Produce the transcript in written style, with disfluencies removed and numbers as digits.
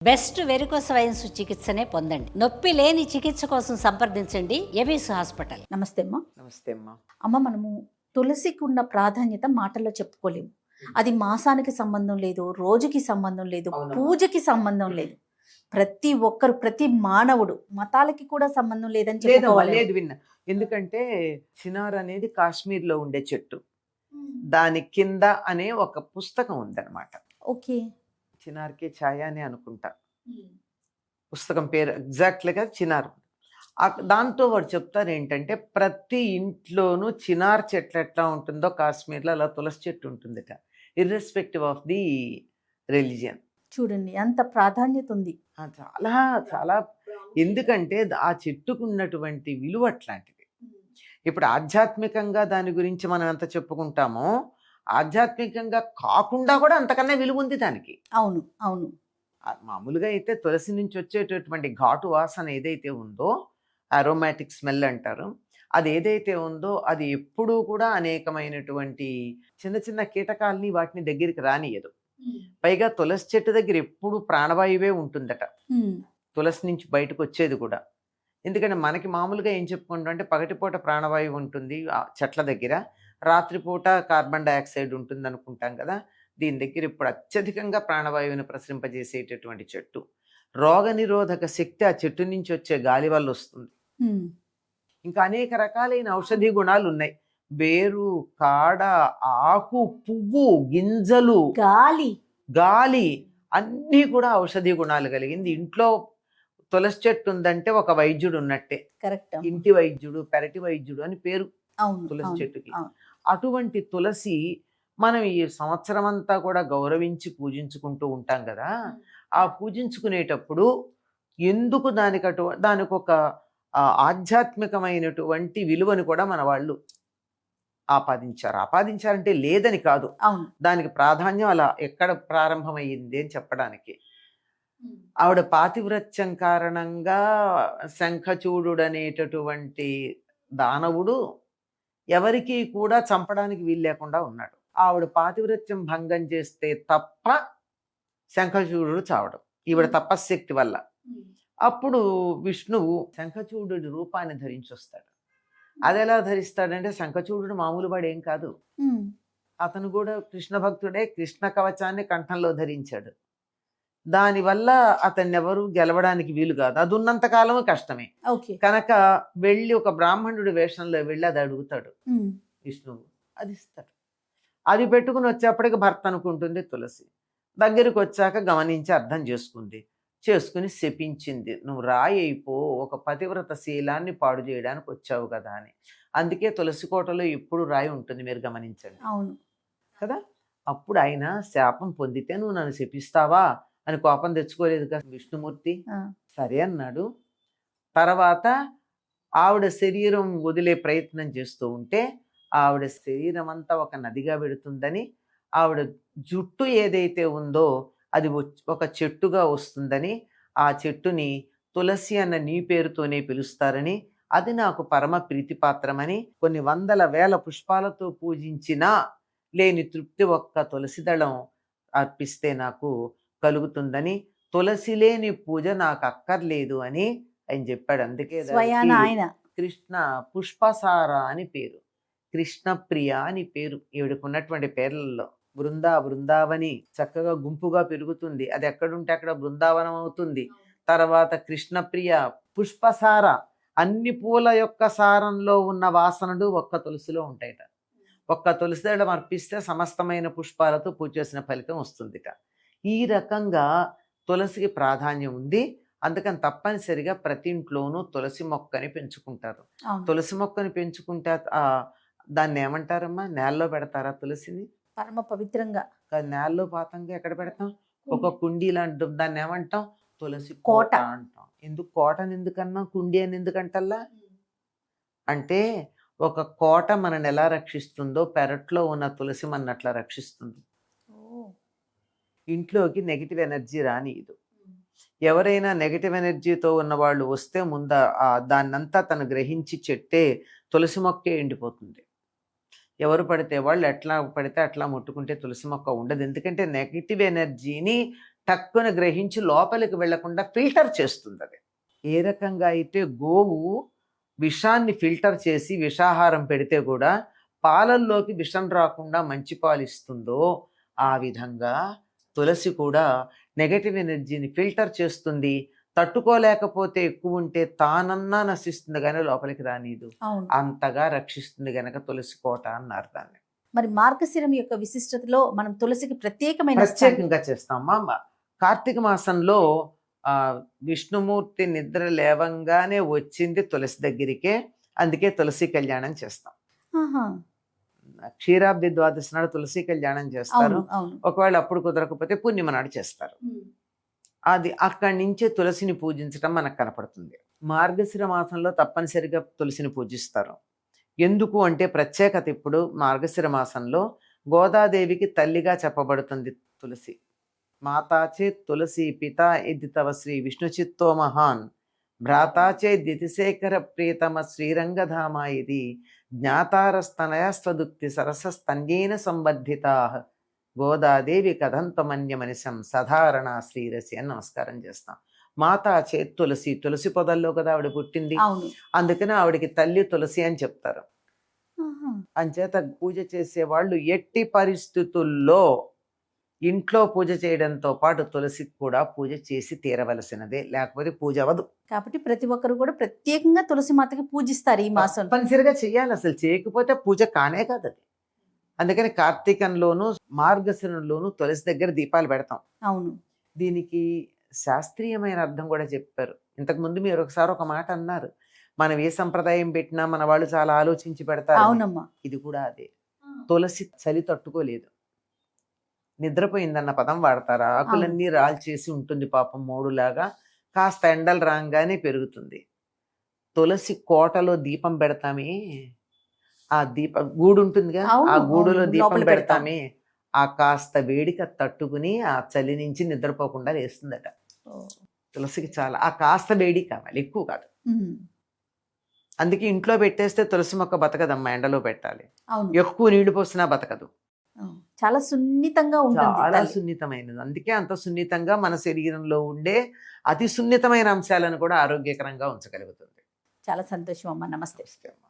Best varicose veins చికిత్సనే పొందండి. నొప్పి లేని చికిత్స కోసం సంప్రదించండి ఎబిస్ హాస్పిటల్. నమస్తే అమ్మా. నమస్తే అమ్మా. అమ్మ, మనము తులసికి ఉన్న ప్రాధాన్యత మాటల్లో చెప్పుకోలేము. అది మాసానికి సంబంధం లేదు, రోజుకి సంబంధం లేదు, అవునమ్మా. పూజకి సంబంధం లేదు. ప్రతి ఒక్కరు, ప్రతి మానవుడు, మతాలకి కూడా సంబంధం లేదని లేదమ్మా, చెప్పుకోవాలి. లేదు విన్నా. ఎందుకంటే చినార్ అనేది కాశ్మీర్ లో ఉండే చెట్టు. దాని కింద అనే ఒక పుస్తకం ఉందన్నమాట. ఓకే. చినార్కే ఛాయ అని అనుకుంటా పుస్తకం పేరు, ఎగ్జాక్ట్లీగా చినార్. దాంతో వాడు చెప్తారు ఏంటంటే ప్రతి ఇంట్లోనూ చినార్ చెట్లు ఎట్లా ఉంటుందో కాశ్మీర్లో అలా తులసి చెట్టు ఉంటుందట, ఇర్రెస్పెక్టివ్ ఆఫ్ ది రిలీజియన్. చూడండి, అంత ప్రాధాన్యత ఉంది. చాలా చాలా, ఎందుకంటే ఆ చెట్టుకు ఉన్నటువంటి విలువ అట్లాంటిది. ఇప్పుడు ఆధ్యాత్మికంగా దాని గురించి మనం ఎంత చెప్పుకుంటామో, ఆధ్యాత్మికంగా కాకుండా కూడా అంతకన్నా విలువ ఉంది దానికి. అవును, అవును. మామూలుగా అయితే తులసి నుంచి వచ్చేటటువంటి ఘాటు వాసన ఏదైతే ఉందో, అరోమాటిక్ స్మెల్ అంటారు, అది ఏదైతే ఉందో అది ఎప్పుడూ కూడా అనేకమైనటువంటి చిన్న చిన్న కీటకాలని వాటిని దగ్గరికి రానియదు. పైగా తులసి చెట్టు దగ్గర ఎప్పుడు ప్రాణవాయువే ఉంటుందట, తులసి నుంచి బయటకు వచ్చేది కూడా. ఎందుకంటే మనకి మామూలుగా ఏం చెప్పుకుంటాం అంటే పగటిపూట ప్రాణవాయువు ఉంటుంది ఆ చెట్ల దగ్గర, రాత్రిపూట కార్బన్ డైఆక్సైడ్ ఉంటుంది అనుకుంటాం కదా. దీని దగ్గర ఇప్పుడు అత్యధికంగా ప్రాణవాయువుని ప్రసరింపజేసేటటువంటి చెట్టు. రోగ నిరోధక శక్తి ఆ చెట్టు నుంచి వచ్చే గాలి వల్ల వస్తుంది. ఇంకా అనేక రకాలైన ఔషధీ గుణాలు ఉన్నాయి. వేరు, కాడ, ఆకు, పువ్వు, గింజలు, గాలి అన్నీ కూడా ఔషధీ గుణాలు కలిగింది. ఇంట్లో తులసి చెట్టు ఉందంటే ఒక వైద్యుడు ఉన్నట్టే. కరెక్ట్. ఇంటి వైద్యుడు, పెరటి వైద్యుడు అని పేరు తులసి చెట్టుకి. అటువంటి తులసి మనం ఈ సంవత్సరం అంతా కూడా గౌరవించి పూజించుకుంటూ ఉంటాం కదా. ఆ పూజించుకునేటప్పుడు ఎందుకు దానికి ఒక ఆధ్యాత్మికమైనటువంటి విలువని కూడా మన వాళ్ళు ఆపాదించారంటే లేదని కాదు, దానికి ప్రాధాన్యం అలా ఎక్కడ ప్రారంభమయ్యింది అని చెప్పడానికి. ఆవిడ పాతివ్రత్యం కారణంగా శంఖచూడు అనేటటువంటి దానవుడు ఎవరికి కూడా చంపడానికి వీలు లేకుండా ఉన్నాడు. ఆవిడ పాతివ్రత్యం భంగం చేస్తే తప్ప శంఖచూడు చావడం ఈవిడ తపశ్శక్తి వల్ల. అప్పుడు విష్ణువు శంఖచూడు రూపాన్ని ధరించి వస్తాడు. అది ఎలా ధరిస్తాడంటే, శంఖచూడు మామూలు వాడు ఏం కాదు, అతను కూడా కృష్ణ భక్తుడే. కృష్ణ కవచాన్ని కంఠంలో ధరించాడు. దానివల్ల అతన్ని ఎవరు గెలవడానికి వీలు కాదు. అది ఉన్నంత కాలము కష్టమే. కనుక వెళ్ళి ఒక బ్రాహ్మణుడి వేషంలో వెళ్ళి అది అడుగుతాడు విష్ణువు, అది ఇస్తాడు. అది పెట్టుకుని వచ్చేప్పటికి భర్త అనుకుంటుంది తులసి. దగ్గరికి వచ్చాక గమనించి అర్థం చేసుకుని శపించింది, నువ్వు రాయి అయిపో, ఒక పతివ్రత శీలాన్ని పాడు చేయడానికి వచ్చావు కదా అని. అందుకే తులసి కోటలో ఎప్పుడు రాయి ఉంటుంది, మీరు గమనించండి. అవును కదా. అప్పుడు ఆయన శాపం పొందితే నువ్వు నన్ను శపిస్తావా అని కోపం తెచ్చుకోలేదు కదా విష్ణుమూర్తి. సరే అన్నాడు. తర్వాత ఆవిడ శరీరం వదిలే ప్రయత్నం చేస్తూ ఉంటే ఆవిడ శరీరం అంతా ఒక నదిగా పెడుతుందని, ఆవిడ జుట్టు ఏదైతే ఉందో అది ఒక చెట్టుగా వస్తుందని, ఆ చెట్టుని తులసి అన్న నీ పేరుతోనే పిలుస్తారని, అది నాకు పరమ ప్రీతిపాత్రమని, కొన్ని వందల వేల పుష్పాలతో పూజించినా లేని తృప్తి ఒక్క తులసి దళం అర్పిస్తే నాకు కలుగుతుందని, తులసి లేని పూజ నాకు అక్కర్లేదు అని ఆయన చెప్పాడు. అందుకే కృష్ణ పుష్పసార అని పేరు, కృష్ణప్రియ అని పేరు. ఈవిడకున్నటువంటి పేర్లలో బృందావని చక్కగా గుంపుగా పెరుగుతుంది, అది ఎక్కడుంటే అక్కడ బృందావనం అవుతుంది. తర్వాత కృష్ణప్రియ, పుష్పసార, అన్ని పూల యొక్క సారంలో ఉన్న వాసనలు ఒక్క తులసిలో ఉంటాయట. ఒక్క తులసి దళం అర్పిస్తే సమస్తమైన పుష్పాలతో పూజ చేసిన ఫలితం వస్తుందిట. ఈ రకంగా తులసికి ప్రాధాన్యం ఉంది. అందుకని తప్పనిసరిగా ప్రతి ఇంట్లోనూ తులసి మొక్కని పెంచుకుంటారు. తులసి మొక్కని పెంచుకుంటే దాన్ని ఏమంటారమ్మా, నేలలో పెడతారా తులసిని? పరమ పవిత్రంగా. నేలలో పాతంగా ఎక్కడ పెడతాం? ఒక కుండీ లాంటి, దాన్ని ఏమంటాం? తులసి కోట అంటాం. ఎందుకు కోటని ఎందుకన్నా, కుండీ అని ఎందుకంటల్లా అంటే, ఒక కోట మనని ఎలా రక్షిస్తుందో పెరట్లో ఉన్న తులసి మన అట్లా రక్షిస్తుంది. ఇంట్లోకి నెగిటివ్ ఎనర్జీ రానియదు. ఎవరైనా నెగిటివ్ ఎనర్జీతో ఉన్న వాళ్ళు వస్తే ముందు దాన్నంతా తను గ్రహించి చెట్టే తులసి మొక్కే ఎండిపోతుంది. ఎవరు పడితే వాళ్ళు ఎట్లా పడితే అట్లా ముట్టుకుంటే తులసి మొక్క ఉండదు. ఎందుకంటే నెగిటివ్ ఎనర్జీని టక్కున గ్రహించి లోపలికి వెళ్లకుండా ఫిల్టర్ చేస్తుంది అది. ఏ రకంగా అయితే గోవు విషాన్ని ఫిల్టర్ చేసి విషాహారం పెడితే కూడా పాలల్లోకి విషం రాకుండా మంచి పాలు ఇస్తుందో, ఆ విధంగా తులసి కూడా నెగటివ్ ఎనర్జీని ఫిల్టర్ చేస్తుంది. తట్టుకోలేకపోతే ఎక్కువ ఉంటే తానన్నా నశిస్తుంది కానీ లోపలికి రానీదు. అవును. అంతగా రక్షిస్తుంది గనక తులసి కోట అన్నారు దాన్ని. మరి మార్గశిరం యొక్క విశిష్టతలో మనం తులసికి ప్రత్యేకమైన స్థానం- ప్రత్యేకంగా చేస్తాం. కార్తీక మాసంలో విష్ణుమూర్తి నిద్ర లేవంగానే వచ్చింది తులసి దగ్గరికే. అందుకే తులసి కళ్యాణం చేస్తాం. ఆహా. క్షీరాబ్ది ద్వాదశి నాడు తులసి కళ్యాణం చేస్తారు. అవును అవును. ఒకవేళ అప్పుడు కుదరకపోతే పూర్ణిమ నాడు చేస్తారు. అది అక్కడి నుంచే తులసిని పూజించడం మనకు కనపడుతుంది. మార్గశిర మాసంలో తప్పనిసరిగా తులసిని పూజిస్తారు. ఎందుకు అంటే ప్రత్యేకత ఇప్పుడు మార్గశిర మాసంలో గోదాదేవికి తల్లిగా చెప్పబడుతుంది తులసి. మాతాచే తులసి పితా ఇది తవ శ్రీ విష్ణుచిత్తో మహాన్ భ్రాతాచే దితిశేఖర ప్రియతమ శ్రీరంగధామ ఇది జ్ఞాతారస్తనయస్వదుక్తి సరసస్తన్యేన సంబద్ధితా గోదాదేవి కథంతమన్యమనిశం సాధారణ శ్రీరసి అని నమస్కారం చేస్తాం. మాతాచే తులసి, తులసి పొదల్లో కదా ఆవిడ పుట్టింది. అవును. అందుకని ఆవిడకి తల్లి తులసి అని చెప్తారు. ఆహా. అంచేత పూజ చేసేవాళ్ళు ఎట్టి పరిస్థితుల్లో ఇంట్లో పూజ చేయడంతో పాటు తులసికి కూడా పూజ చేసి తీరవలసినదే, లేకపోతే పూజ అవ్వదు. కాబట్టి ప్రతి ఒక్కరు కూడా ప్రత్యేకంగా తులసి మాతకి పూజిస్తారు ఈ మాసం. తప్పనిసరిగా చెయ్యాలి. అసలు చేయకపోతే పూజ కానే కాదు అది. అందుకని కార్తీకంలోను మార్గశిరంలోను తులసి దగ్గర దీపాలు పెడతాం. అవును. దీనికి శాస్త్రీయమైన అర్థం కూడా చెప్పారు. ఇంతకు ముందు మీరు ఒకసారి ఒక మాట అన్నారు, మనం ఏ సంప్రదాయం పెట్టినా మన వాళ్ళు చాలా ఆలోచించి పెడతారు. అవునమ్మా. ఇది కూడా అదే. తులసి చలి తట్టుకోలేదు, నిద్రపోయిందన్న పదం వాడతారు. ఆకులన్నీ రాల్చేసి ఉంటుంది పాపం మోడులాగా. కాస్త ఎండలు రాగానే పెరుగుతుంది. తులసి కోటలో దీపం పెడతామే, ఆ గూడు ఉంటుందిగా, అవును, ఆ గూడులో అవును, దీపం లోపల పెడతాం. పెడతామే, ఆ కాస్త వేడిక తట్టుకుని ఆ చలి నుంచి నిద్రపోకుండా లేస్తుందట. తులసికి చాలా ఆ కాస్త వేడి కావాలి, ఎక్కువ కాదు. ఉమ్. అందుకే ఇంట్లో పెట్టేస్తే తులసి మొక్క బతకదమ్మా, ఎండలో పెట్టాలి. అవును. ఎక్కువ నీళ్లు పోసినా బతకదు. చాలా సున్నితంగా ఉంటుంది చాలా తల్లి. సున్నితమైనది. అందుకే అంత సున్నితంగా మన శరీరంలో ఉండే అతి సున్నితమైన అంశాలను కూడా ఆరోగ్యకరంగా ఉంచగలుగుతుంది. చాలా సంతోషం అమ్మా. నమస్తే. నమస్తే అమ్మా.